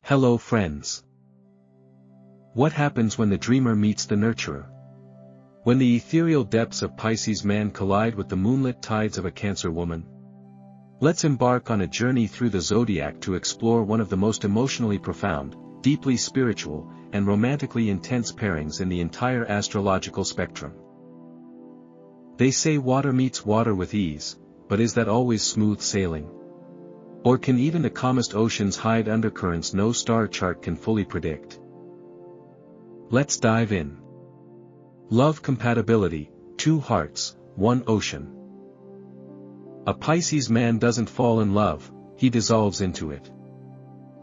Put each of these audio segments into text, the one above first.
Hello friends. What happens when the dreamer meets the nurturer? When the ethereal depths of Pisces man collide with the moonlit tides of a Cancer woman? Let's embark on a journey through the zodiac to explore one of the most emotionally profound, deeply spiritual, and romantically intense pairings in the entire astrological spectrum. They say water meets water with ease, but is that always smooth sailing? Or can even the calmest oceans hide undercurrents no star chart can fully predict? Let's dive in. Love compatibility, 2 hearts, 1 ocean. A Pisces man doesn't fall in love, he dissolves into it.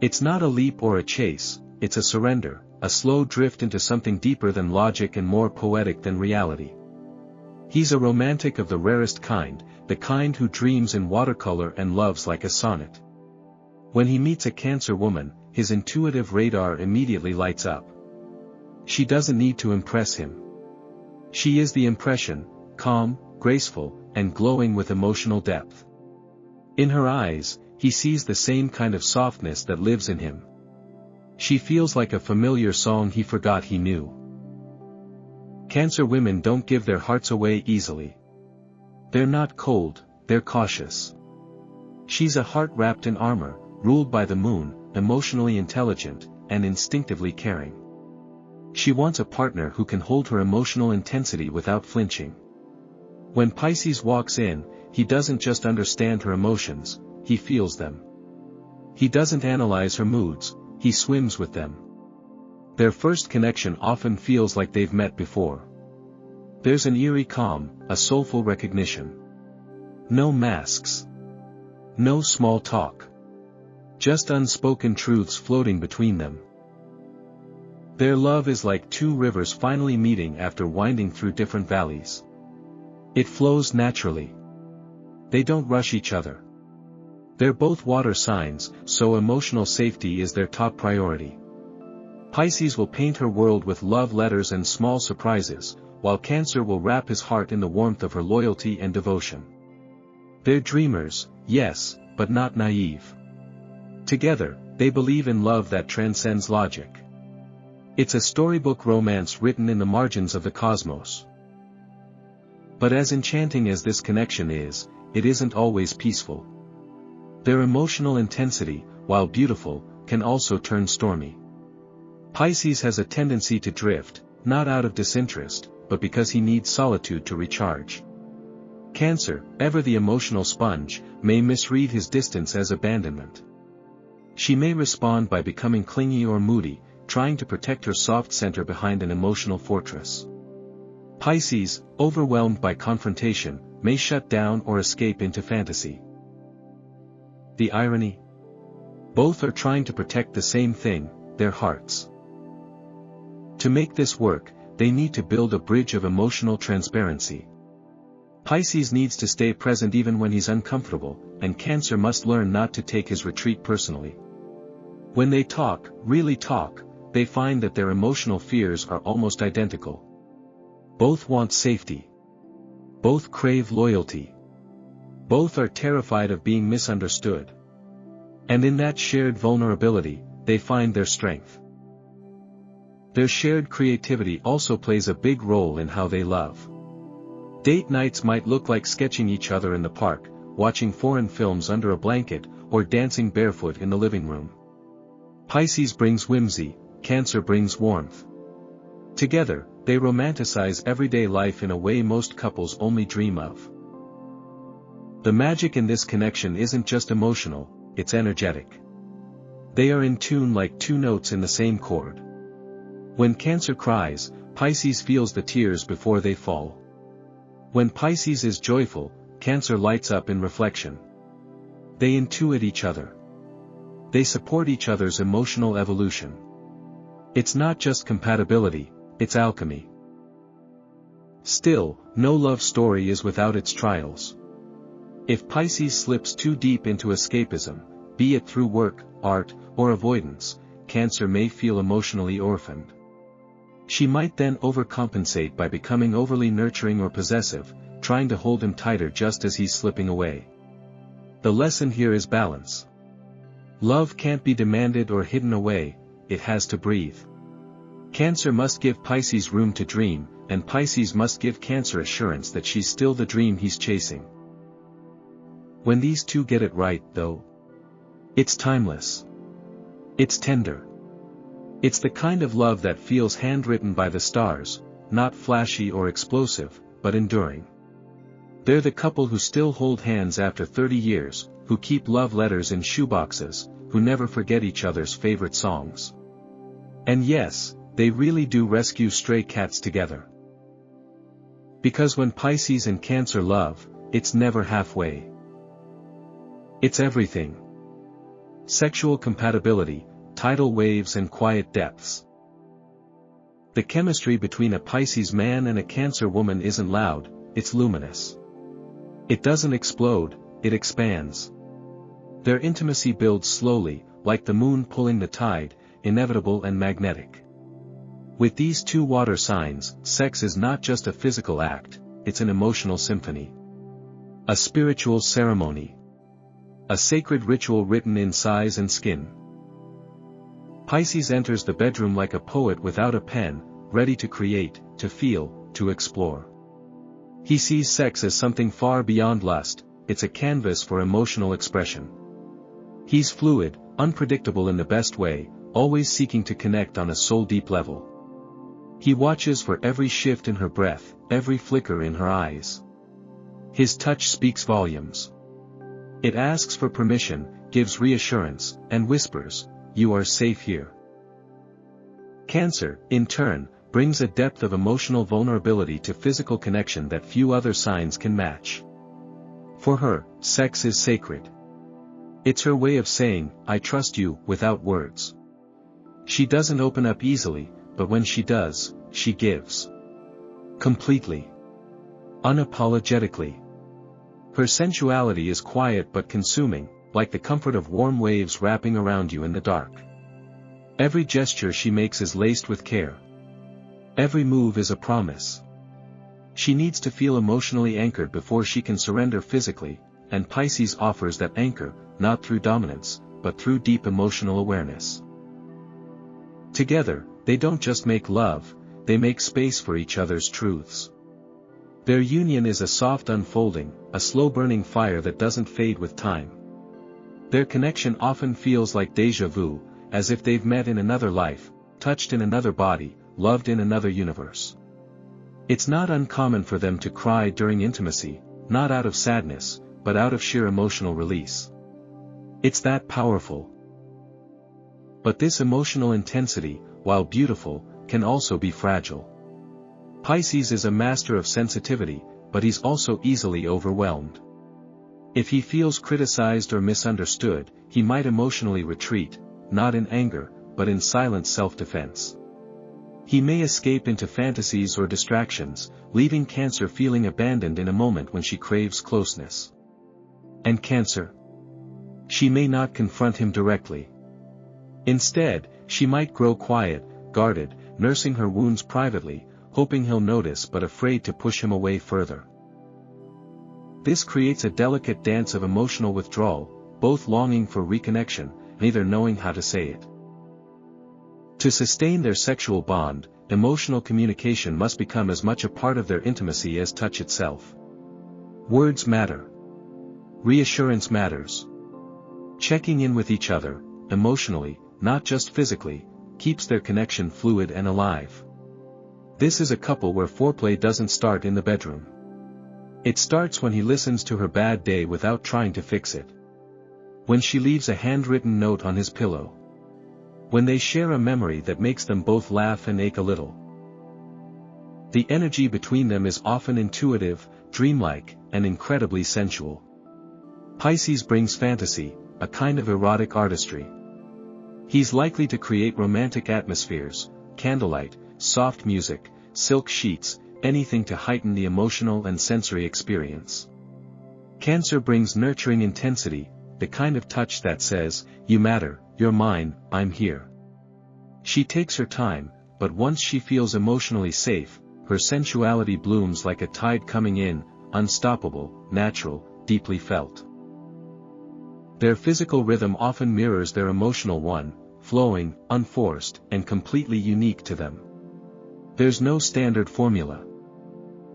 It's not a leap or a chase, it's a surrender, a slow drift into something deeper than logic and more poetic than reality. He's a romantic of the rarest kind, the kind who dreams in watercolor and loves like a sonnet. When he meets a Cancer woman, his intuitive radar immediately lights up. She doesn't need to impress him. She is the impression, calm, graceful, and glowing with emotional depth. In her eyes, he sees the same kind of softness that lives in him. She feels like a familiar song he forgot he knew. Cancer women don't give their hearts away easily. They're not cold, they're cautious. She's a heart wrapped in armor, ruled by the moon, emotionally intelligent, and instinctively caring. She wants a partner who can hold her emotional intensity without flinching. When Pisces walks in, he doesn't just understand her emotions, he feels them. He doesn't analyze her moods, he swims with them. Their first connection often feels like they've met before. There's an eerie calm, a soulful recognition. No masks. No small talk. Just unspoken truths floating between them. Their love is like 2 rivers finally meeting after winding through different valleys. It flows naturally. They don't rush each other. They're both water signs, so emotional safety is their top priority. Pisces will paint her world with love letters and small surprises, while Cancer will wrap his heart in the warmth of her loyalty and devotion. They're dreamers, yes, but not naive. Together, they believe in love that transcends logic. It's a storybook romance written in the margins of the cosmos. But as enchanting as this connection is, it isn't always peaceful. Their emotional intensity, while beautiful, can also turn stormy. Pisces has a tendency to drift, not out of disinterest, but because he needs solitude to recharge. Cancer, ever the emotional sponge, may misread his distance as abandonment. She may respond by becoming clingy or moody, trying to protect her soft center behind an emotional fortress. Pisces, overwhelmed by confrontation, may shut down or escape into fantasy. The irony? Both are trying to protect the same thing, their hearts. To make this work, they need to build a bridge of emotional transparency. Pisces needs to stay present even when he's uncomfortable, and Cancer must learn not to take his retreat personally. When they talk, really talk, they find that their emotional fears are almost identical. Both want safety. Both crave loyalty. Both are terrified of being misunderstood. And in that shared vulnerability, they find their strength. Their shared creativity also plays a big role in how they love. Date nights might look like sketching each other in the park, watching foreign films under a blanket, or dancing barefoot in the living room. Pisces brings whimsy, Cancer brings warmth. Together, they romanticize everyday life in a way most couples only dream of. The magic in this connection isn't just emotional, it's energetic. They are in tune like 2 notes in the same chord. When Cancer cries, Pisces feels the tears before they fall. When Pisces is joyful, Cancer lights up in reflection. They intuit each other. They support each other's emotional evolution. It's not just compatibility, it's alchemy. Still, no love story is without its trials. If Pisces slips too deep into escapism, be it through work, art, or avoidance, Cancer may feel emotionally orphaned. She might then overcompensate by becoming overly nurturing or possessive, trying to hold him tighter just as he's slipping away. The lesson here is balance. Love can't be demanded or hidden away, it has to breathe. Cancer must give Pisces room to dream, and Pisces must give Cancer assurance that she's still the dream he's chasing. When these two get it right, though, it's timeless. It's tender. It's the kind of love that feels handwritten by the stars, not flashy or explosive, but enduring. They're the couple who still hold hands after 30 years, who keep love letters in shoeboxes, who never forget each other's favorite songs. And yes, they really do rescue stray cats together. Because when Pisces and Cancer love, it's never halfway. It's everything. Sexual compatibility, tidal waves and quiet depths. The chemistry between a Pisces man and a Cancer woman isn't loud, it's luminous. It doesn't explode, it expands. Their intimacy builds slowly, like the moon pulling the tide, inevitable and magnetic. With these two water signs, sex is not just a physical act, it's an emotional symphony. A spiritual ceremony. A sacred ritual written in size and skin. Pisces enters the bedroom like a poet without a pen, ready to create, to feel, to explore. He sees sex as something far beyond lust, it's a canvas for emotional expression. He's fluid, unpredictable in the best way, always seeking to connect on a soul-deep level. He watches for every shift in her breath, every flicker in her eyes. His touch speaks volumes. It asks for permission, gives reassurance, and whispers, "You are safe here." Cancer, in turn, brings a depth of emotional vulnerability to physical connection that few other signs can match. For her, sex is sacred. It's her way of saying, "I trust you," without words. She doesn't open up easily, but when she does, she gives. Completely. Unapologetically. Her sensuality is quiet but consuming, like the comfort of warm waves wrapping around you in the dark. Every gesture she makes is laced with care. Every move is a promise. She needs to feel emotionally anchored before she can surrender physically, and Pisces offers that anchor, not through dominance, but through deep emotional awareness. Together, they don't just make love, they make space for each other's truths. Their union is a soft unfolding, a slow-burning fire that doesn't fade with time. Their connection often feels like déjà vu, as if they've met in another life, touched in another body, loved in another universe. It's not uncommon for them to cry during intimacy, not out of sadness, but out of sheer emotional release. It's that powerful. But this emotional intensity, while beautiful, can also be fragile. Pisces is a master of sensitivity, but he's also easily overwhelmed. If he feels criticized or misunderstood, he might emotionally retreat, not in anger, but in silent self-defense. He may escape into fantasies or distractions, leaving Cancer feeling abandoned in a moment when she craves closeness. And Cancer? She may not confront him directly. Instead, she might grow quiet, guarded, nursing her wounds privately, hoping he'll notice but afraid to push him away further. This creates a delicate dance of emotional withdrawal, both longing for reconnection, neither knowing how to say it. To sustain their sexual bond, emotional communication must become as much a part of their intimacy as touch itself. Words matter. Reassurance matters. Checking in with each other, emotionally, not just physically, keeps their connection fluid and alive. This is a couple where foreplay doesn't start in the bedroom. It starts when he listens to her bad day without trying to fix it. When she leaves a handwritten note on his pillow. When they share a memory that makes them both laugh and ache a little. The energy between them is often intuitive, dreamlike, and incredibly sensual. Pisces brings fantasy, a kind of erotic artistry. He's likely to create romantic atmospheres, candlelight, soft music, silk sheets, anything to heighten the emotional and sensory experience. Cancer brings nurturing intensity, the kind of touch that says, "You matter, you're mine, I'm here." She takes her time, but once she feels emotionally safe, her sensuality blooms like a tide coming in, unstoppable, natural, deeply felt. Their physical rhythm often mirrors their emotional one, flowing, unforced, and completely unique to them. There's no standard formula.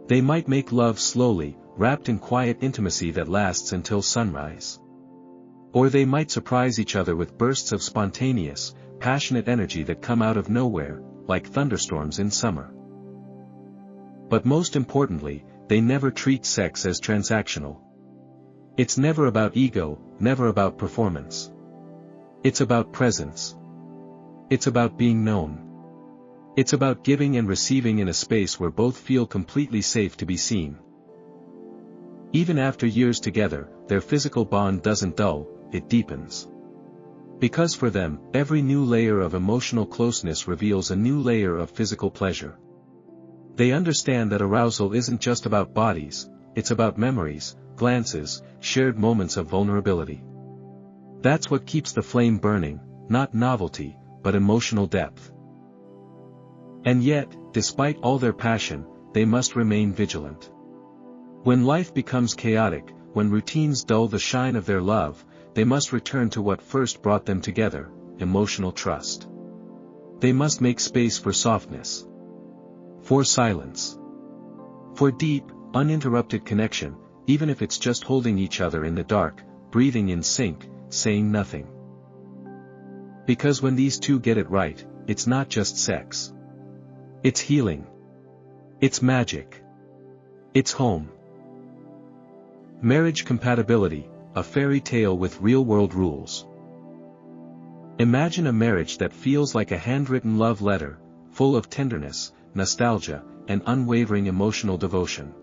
They might make love slowly, wrapped in quiet intimacy that lasts until sunrise. Or they might surprise each other with bursts of spontaneous, passionate energy that come out of nowhere, like thunderstorms in summer. But most importantly, they never treat sex as transactional. It's never about ego, never about performance. It's about presence. It's about being known. It's about giving and receiving in a space where both feel completely safe to be seen. Even after years together, their physical bond doesn't dull, it deepens. Because for them, every new layer of emotional closeness reveals a new layer of physical pleasure. They understand that arousal isn't just about bodies, it's about memories, glances, shared moments of vulnerability. That's what keeps the flame burning, not novelty, but emotional depth. And yet, despite all their passion, they must remain vigilant. When life becomes chaotic, when routines dull the shine of their love, they must return to what first brought them together, emotional trust. They must make space for softness. For silence. For deep, uninterrupted connection, even if it's just holding each other in the dark, breathing in sync, saying nothing. Because when these two get it right, it's not just sex. It's healing. It's magic. It's home. Marriage compatibility, a fairy tale with real-world rules. Imagine a marriage that feels like a handwritten love letter, full of tenderness, nostalgia, and unwavering emotional devotion.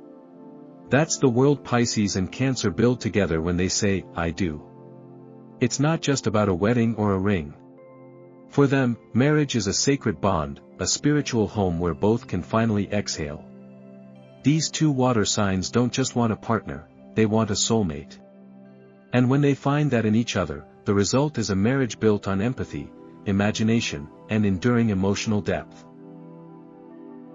That's the world Pisces and Cancer build together when they say, I do. It's not just about a wedding or a ring. For them, marriage is a sacred bond, a spiritual home where both can finally exhale. These two water signs don't just want a partner, they want a soulmate. And when they find that in each other, the result is a marriage built on empathy, imagination, and enduring emotional depth.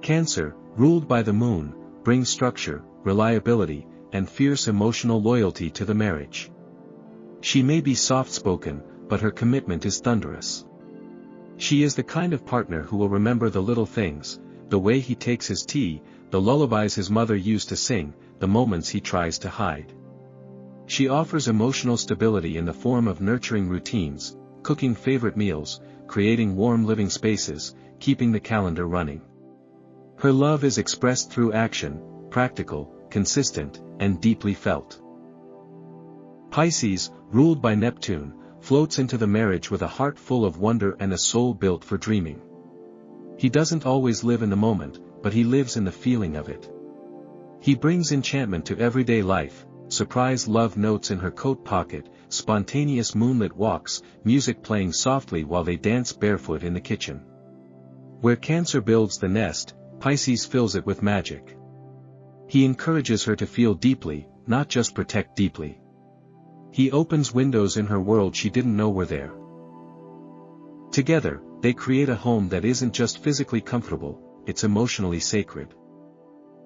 Cancer, ruled by the moon, brings structure, reliability, and fierce emotional loyalty to the marriage. She may be soft-spoken, but her commitment is thunderous. She is the kind of partner who will remember the little things, the way he takes his tea, the lullabies his mother used to sing, the moments he tries to hide. She offers emotional stability in the form of nurturing routines, cooking favorite meals, creating warm living spaces, keeping the calendar running. Her love is expressed through action, practical, consistent, and deeply felt. Pisces, ruled by Neptune, floats into the marriage with a heart full of wonder and a soul built for dreaming. He doesn't always live in the moment, but he lives in the feeling of it. He brings enchantment to everyday life, surprise love notes in her coat pocket, spontaneous moonlit walks, music playing softly while they dance barefoot in the kitchen. Where Cancer builds the nest, Pisces fills it with magic. He encourages her to feel deeply, not just protect deeply. He opens windows in her world she didn't know were there. Together, they create a home that isn't just physically comfortable, it's emotionally sacred.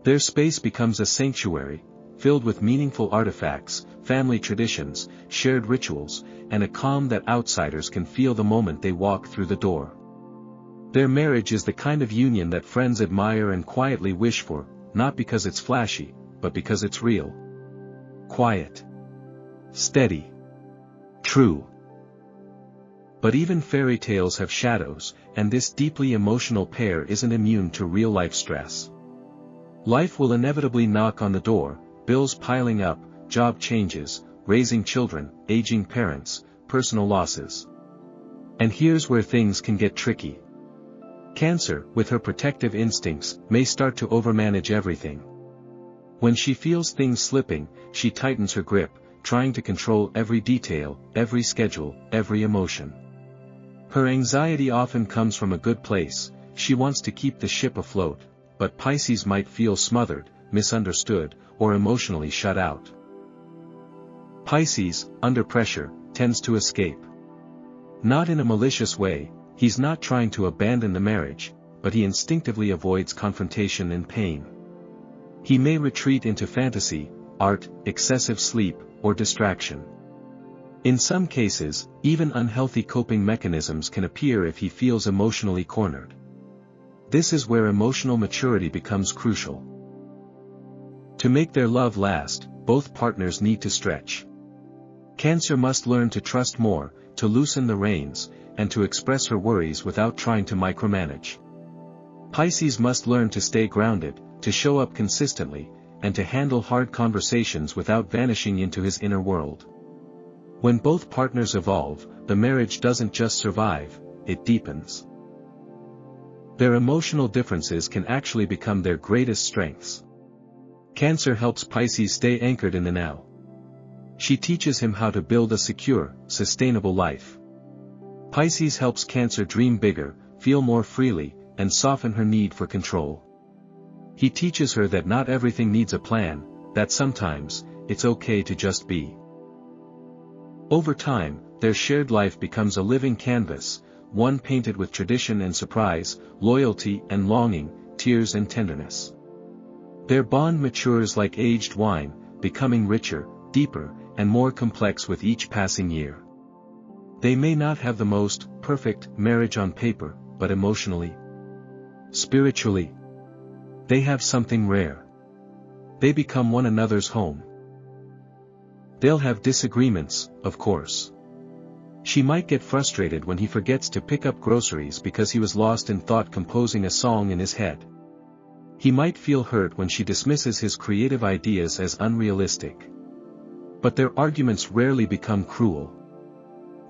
Their space becomes a sanctuary, filled with meaningful artifacts, family traditions, shared rituals, and a calm that outsiders can feel the moment they walk through the door. Their marriage is the kind of union that friends admire and quietly wish for, not because it's flashy, but because it's real. Quiet. Steady. True. But even fairy tales have shadows, and this deeply emotional pair isn't immune to real-life stress. Life will inevitably knock on the door, bills piling up, job changes, raising children, aging parents, personal losses. And here's where things can get tricky. Cancer, with her protective instincts, may start to overmanage everything. When she feels things slipping, she tightens her grip, trying to control every detail, every schedule, every emotion. Her anxiety often comes from a good place, she wants to keep the ship afloat, but Pisces might feel smothered, misunderstood, or emotionally shut out. Pisces, under pressure, tends to escape. Not in a malicious way, he's not trying to abandon the marriage, but he instinctively avoids confrontation and pain. He may retreat into fantasy, art, excessive sleep, or distraction. In some cases, even unhealthy coping mechanisms can appear if he feels emotionally cornered. This is where emotional maturity becomes crucial. To make their love last, both partners need to stretch. Cancer must learn to trust more, to loosen the reins, and to express her worries without trying to micromanage. Pisces must learn to stay grounded, to show up consistently, and to handle hard conversations without vanishing into his inner world. When both partners evolve, the marriage doesn't just survive, it deepens. Their emotional differences can actually become their greatest strengths. Cancer helps Pisces stay anchored in the now. She teaches him how to build a secure, sustainable life. Pisces helps Cancer dream bigger, feel more freely, and soften her need for control. He teaches her that not everything needs a plan, that sometimes, it's okay to just be. Over time, their shared life becomes a living canvas, one painted with tradition and surprise, loyalty and longing, tears and tenderness. Their bond matures like aged wine, becoming richer, deeper, and more complex with each passing year. They may not have the most perfect marriage on paper, but emotionally, spiritually, they have something rare. They become one another's home. They'll have disagreements, of course. She might get frustrated when he forgets to pick up groceries because he was lost in thought composing a song in his head. He might feel hurt when she dismisses his creative ideas as unrealistic. But their arguments rarely become cruel.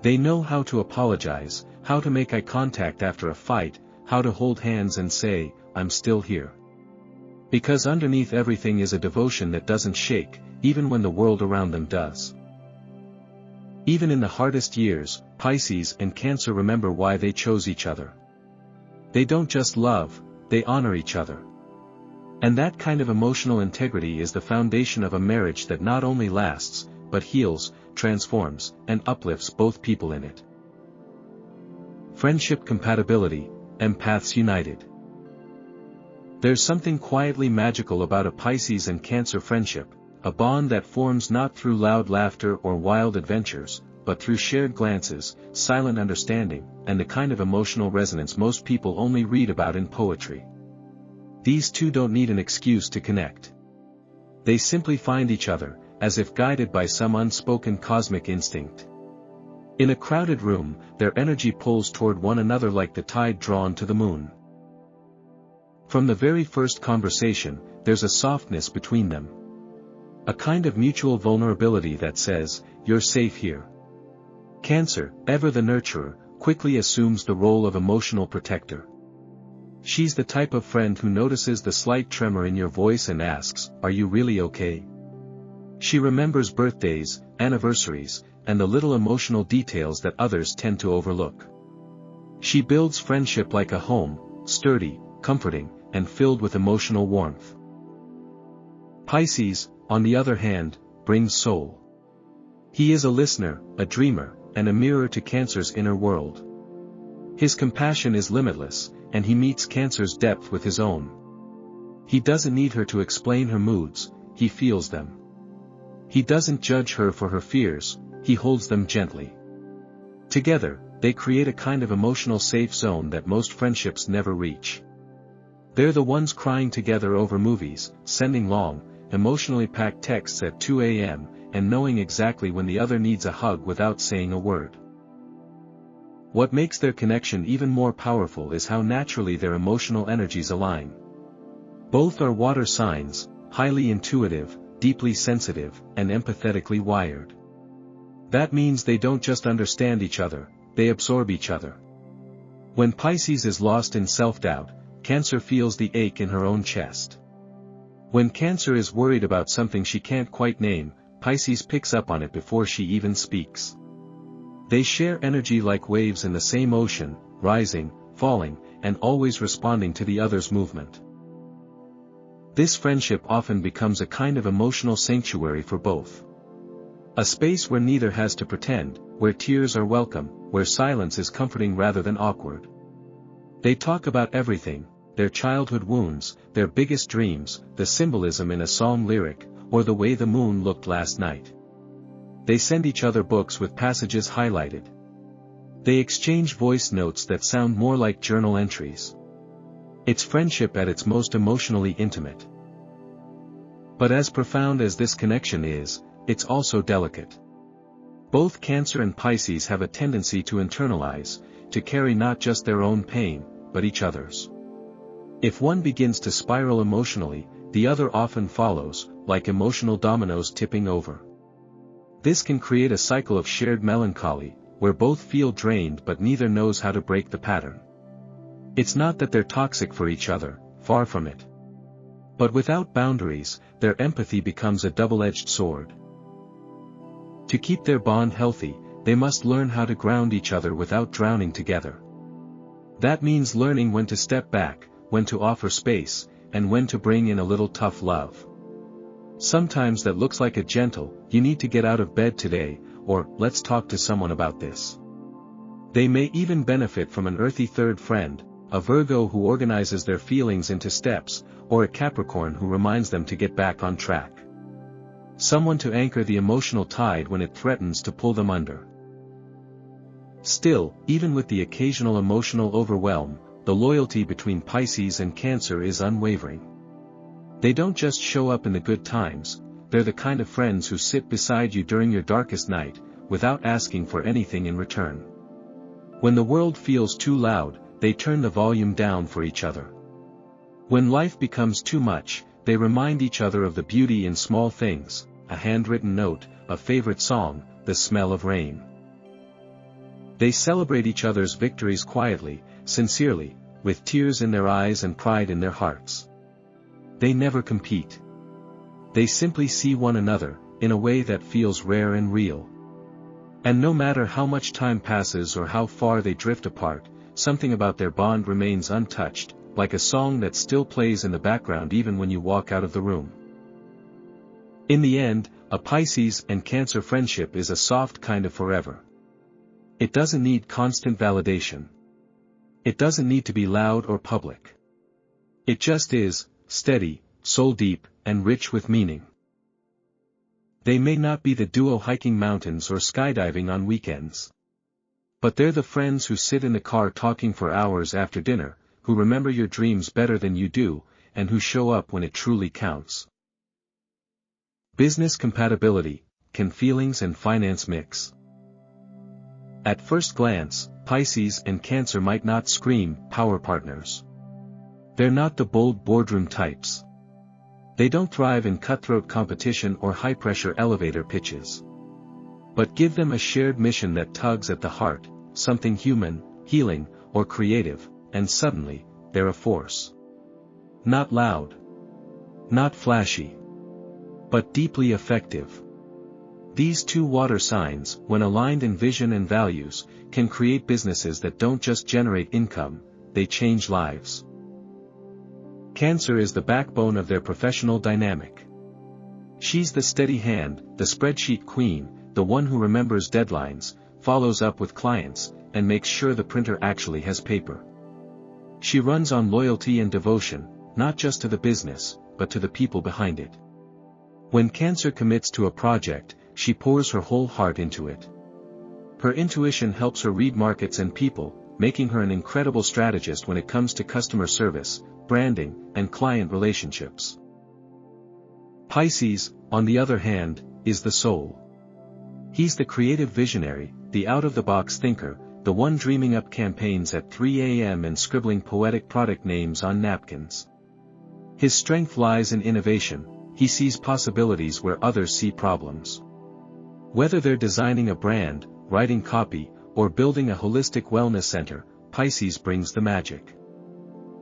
They know how to apologize, how to make eye contact after a fight, how to hold hands and say, "I'm still here." Because underneath everything is a devotion that doesn't shake, even when the world around them does. Even in the hardest years, Pisces and Cancer remember why they chose each other. They don't just love, they honor each other. And that kind of emotional integrity is the foundation of a marriage that not only lasts, but heals, transforms, and uplifts both people in it. Friendship compatibility, empaths united. There's something quietly magical about a Pisces and Cancer friendship, a bond that forms not through loud laughter or wild adventures, but through shared glances, silent understanding, and the kind of emotional resonance most people only read about in poetry. These two don't need an excuse to connect. They simply find each other, as if guided by some unspoken cosmic instinct. In a crowded room, their energy pulls toward one another like the tide drawn to the moon. From the very first conversation, there's a softness between them. A kind of mutual vulnerability that says, "You're safe here." Cancer, ever the nurturer, quickly assumes the role of emotional protector. She's the type of friend who notices the slight tremor in your voice and asks, "Are you really okay?" She remembers birthdays, anniversaries, and the little emotional details that others tend to overlook. She builds friendship like a home, sturdy, comforting, and filled with emotional warmth. Pisces, on the other hand, brings soul. He is a listener, a dreamer, and a mirror to Cancer's inner world. His compassion is limitless, and he meets Cancer's depth with his own. He doesn't need her to explain her moods, he feels them. He doesn't judge her for her fears, he holds them gently. Together, they create a kind of emotional safe zone that most friendships never reach. They're the ones crying together over movies, sending long, emotionally packed texts at 2 a.m., and knowing exactly when the other needs a hug without saying a word. What makes their connection even more powerful is how naturally their emotional energies align. Both are water signs, highly intuitive, deeply sensitive, and empathetically wired. That means they don't just understand each other, they absorb each other. When Pisces is lost in self-doubt, Cancer feels the ache in her own chest. When Cancer is worried about something she can't quite name, Pisces picks up on it before she even speaks. They share energy like waves in the same ocean, rising, falling, and always responding to the other's movement. This friendship often becomes a kind of emotional sanctuary for both. A space where neither has to pretend, where tears are welcome, where silence is comforting rather than awkward. They talk about everything, their childhood wounds, their biggest dreams, the symbolism in a song lyric, or the way the moon looked last night. They send each other books with passages highlighted. They exchange voice notes that sound more like journal entries. It's friendship at its most emotionally intimate. But as profound as this connection is, it's also delicate. Both Cancer and Pisces have a tendency to internalize, to carry not just their own pain, but each other's. If one begins to spiral emotionally, the other often follows, like emotional dominoes tipping over. This can create a cycle of shared melancholy, where both feel drained but neither knows how to break the pattern. It's not that they're toxic for each other, far from it. But without boundaries, their empathy becomes a double-edged sword. To keep their bond healthy, they must learn how to ground each other without drowning together. That means learning when to step back, when to offer space, and when to bring in a little tough love. Sometimes that looks like a gentle, "You need to get out of bed today," or "Let's talk to someone about this." They may even benefit from an earthy third friend, a Virgo who organizes their feelings into steps, or a Capricorn who reminds them to get back on track. Someone to anchor the emotional tide when it threatens to pull them under. Still, even with the occasional emotional overwhelm, the loyalty between Pisces and Cancer is unwavering. They don't just show up in the good times, they're the kind of friends who sit beside you during your darkest night, without asking for anything in return. When the world feels too loud, they turn the volume down for each other. When life becomes too much, they remind each other of the beauty in small things, a handwritten note, a favorite song, the smell of rain. They celebrate each other's victories quietly, sincerely, with tears in their eyes and pride in their hearts. They never compete. They simply see one another, in a way that feels rare and real. And no matter how much time passes or how far they drift apart, something about their bond remains untouched, like a song that still plays in the background even when you walk out of the room. In the end, a Pisces and Cancer friendship is a soft kind of forever. It doesn't need constant validation. It doesn't need to be loud or public. It just is, steady, soul-deep, and rich with meaning. They may not be the duo hiking mountains or skydiving on weekends. But they're the friends who sit in the car talking for hours after dinner, who remember your dreams better than you do, and who show up when it truly counts. Business compatibility: can feelings and finance mix? At first glance, Pisces and Cancer might not scream power partners. They're not the bold boardroom types. They don't thrive in cutthroat competition or high-pressure elevator pitches. But give them a shared mission that tugs at the heart, something human, healing, or creative, and suddenly, they're a force. Not loud. Not flashy. But deeply effective. These two water signs, when aligned in vision and values, can create businesses that don't just generate income, they change lives. Cancer is the backbone of their professional dynamic. She's the steady hand, the spreadsheet queen, the one who remembers deadlines, follows up with clients, and makes sure the printer actually has paper. She runs on loyalty and devotion, not just to the business, but to the people behind it. When Cancer commits to a project, she pours her whole heart into it. Her intuition helps her read markets and people, making her an incredible strategist when it comes to customer service, branding, and client relationships. Pisces, on the other hand, is the soul. He's the creative visionary, the out-of-the-box thinker, the one dreaming up campaigns at 3 a.m. and scribbling poetic product names on napkins. His strength lies in innovation. He sees possibilities where others see problems. Whether they're designing a brand, writing copy, or building a holistic wellness center, Pisces brings the magic.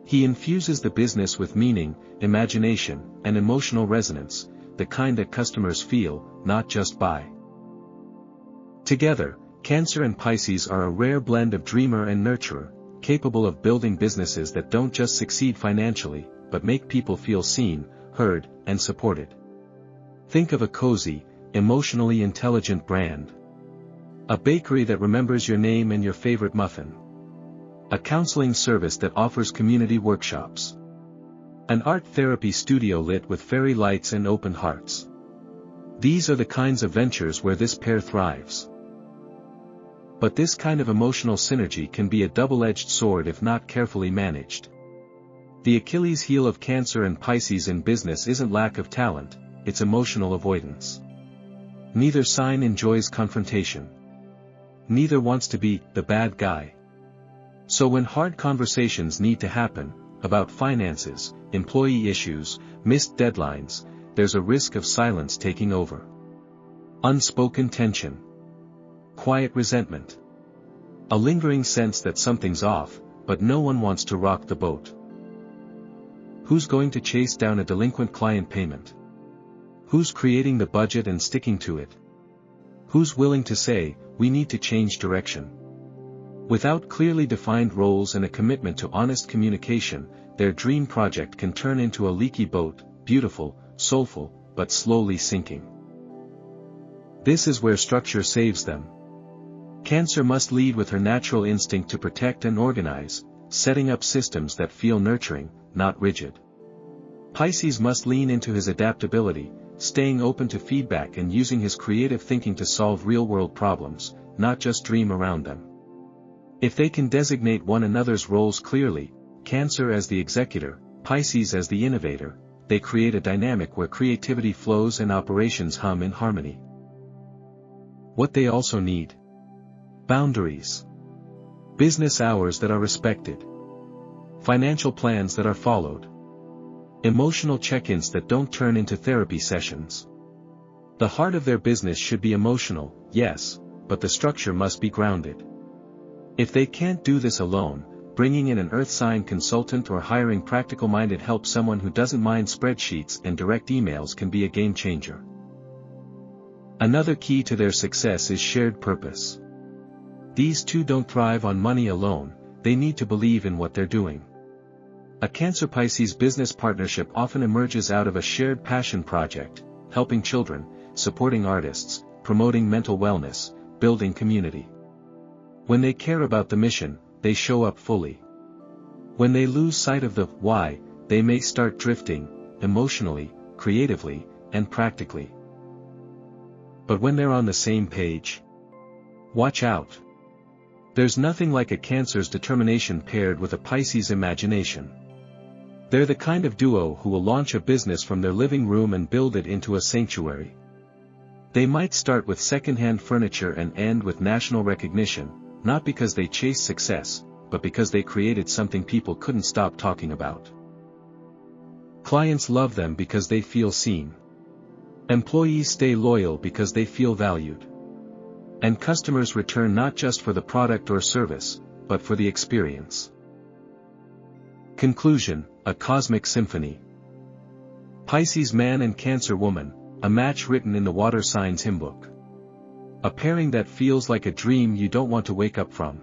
He infuses the business with meaning, imagination, and emotional resonance, the kind that customers feel, not just buy. Together, Cancer and Pisces are a rare blend of dreamer and nurturer, capable of building businesses that don't just succeed financially, but make people feel seen, heard, and supported. Think of a cozy, emotionally intelligent brand. A bakery that remembers your name and your favorite muffin. A counseling service that offers community workshops. An art therapy studio lit with fairy lights and open hearts. These are the kinds of ventures where this pair thrives. But this kind of emotional synergy can be a double-edged sword if not carefully managed. The Achilles heel of Cancer and Pisces in business isn't lack of talent, it's emotional avoidance. Neither sign enjoys confrontation. Neither wants to be the bad guy. So when hard conversations need to happen, about finances, employee issues, missed deadlines, there's a risk of silence taking over. Unspoken tension. Quiet resentment. A lingering sense that something's off, but no one wants to rock the boat. Who's going to chase down a delinquent client payment? Who's creating the budget and sticking to it? Who's willing to say, we need to change direction? Without clearly defined roles and a commitment to honest communication, their dream project can turn into a leaky boat, beautiful, soulful, but slowly sinking. This is where structure saves them. Cancer must lead with her natural instinct to protect and organize, setting up systems that feel nurturing, not rigid. Pisces must lean into his adaptability, staying open to feedback and using his creative thinking to solve real-world problems, not just dream around them. If they can designate one another's roles clearly, Cancer as the executor, Pisces as the innovator, they create a dynamic where creativity flows and operations hum in harmony. What they also need: boundaries. Business hours that are respected. Financial plans that are followed. Emotional check-ins that don't turn into therapy sessions. The heart of their business should be emotional, yes, but the structure must be grounded. If they can't do this alone, bringing in an earth sign consultant or hiring practical-minded help, someone who doesn't mind spreadsheets and direct emails, can be a game changer. Another key to their success is shared purpose. These two don't thrive on money alone, they need to believe in what they're doing. A Cancer-Pisces business partnership often emerges out of a shared passion project, helping children, supporting artists, promoting mental wellness, building community. When they care about the mission, they show up fully. When they lose sight of the why, they may start drifting, emotionally, creatively, and practically. But when they're on the same page, watch out. There's nothing like a Cancer's determination paired with a Pisces' imagination. They're the kind of duo who will launch a business from their living room and build it into a sanctuary. They might start with second-hand furniture and end with national recognition, not because they chased success, but because they created something people couldn't stop talking about. Clients love them because they feel seen. Employees stay loyal because they feel valued. And customers return not just for the product or service, but for the experience. Conclusion: a cosmic symphony. Pisces man and Cancer woman, a match written in the water signs hymn book. A pairing that feels like a dream you don't want to wake up from.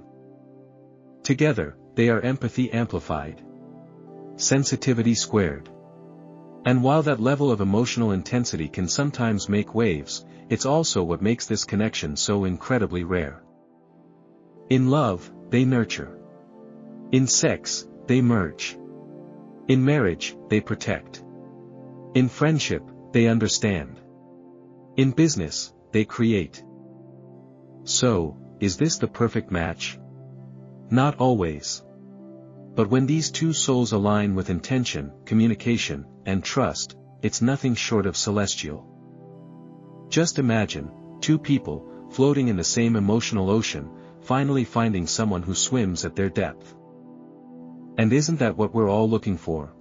Together, they are empathy amplified. Sensitivity squared. And while that level of emotional intensity can sometimes make waves, it's also what makes this connection so incredibly rare. In love, they nurture. In sex, they merge. In marriage, they protect. In friendship, they understand. In business, they create. So, is this the perfect match? Not always. But when these two souls align with intention, communication, and trust, it's nothing short of celestial. Just imagine, two people, floating in the same emotional ocean, finally finding someone who swims at their depth. And isn't that what we're all looking for?